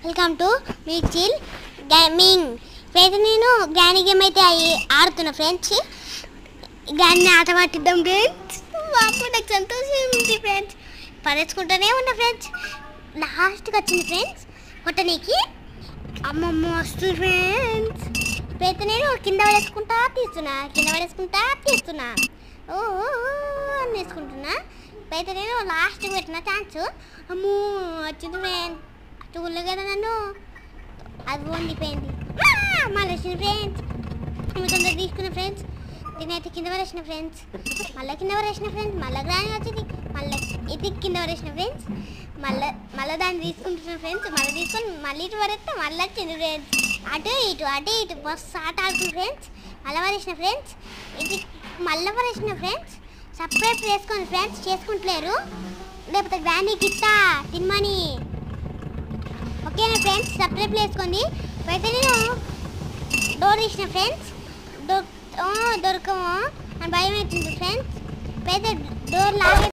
Welcome to Mitchell gaming. Friends నేను granny game అయితే ఆడుతున్నా ఫ్రెండ్స్. గ్రానీ ఆట పట్టిద్దాం ఫ్రెండ్స్. బాబు నాకు సంతోషం ఉంది ఫ్రెండ్స్. పరేసుకుంటూనే ఉన్నా ఫ్రెండ్స్. లాస్ట్కి వచ్చింది ఫ్రెండ్స్ కొట్టనీకి. అమ్మమ్మ వస్తుంది ఫ్రెండ్స్. ఇప్పుడైతే నేను కింద పడేసుకుంటా తీస్తున్నా ఓ అని వేసుకుంటున్నా. ఇప్పుడైతే నేను లాస్ట్కి పెట్టిన ఛాన్స్. అమ్మో వచ్చింది ఫ్రెండ్స్. చూడలే కదా నన్ను, అది వండిపోయింది. మళ్ళీ వచ్చిన ఫ్రెండ్స్. తొందర తీసుకున్న ఫ్రెండ్స్. దీనైతే కింద పడేసిన ఫ్రెండ్స్. మళ్ళీ కింద పడేసిన ఫ్రెండ్స్. మళ్ళీ గ్రానీ వచ్చింది. మళ్ళీ ఇది కింద పడేసిన ఫ్రెండ్స్. మళ్ళీ దాన్ని తీసుకుంటున్నాను ఫ్రెండ్స్. మళ్ళీ తీసుకొని మళ్ళీ ఇటు పడేస్తే మళ్ళీ వచ్చింది ఫ్రెండ్స్. అటు ఇటు బస్సు ఆట ఆడుతుంది ఫ్రెండ్స్. మళ్ళీ పడేసిన ఫ్రెండ్స్. ఇది మళ్ళీ పడేసిన ఫ్రెండ్స్. సబ్స్క్రైబ్ చేసుకోండి ఫ్రెండ్స్, చేసుకుంటలేరు. లేకపోతే గ్రానీకి ఇస్తా తినమని. ఓకేనా ఫ్రెండ్స్, సబ్స్క్రైబ్ చేసుకోండి. అయితే నేను డోర్ తీసిన ఫ్రెండ్స్. దొరకము అని భయం అవుతుంది ఫ్రెండ్స్. అయితే డోర్ లాగే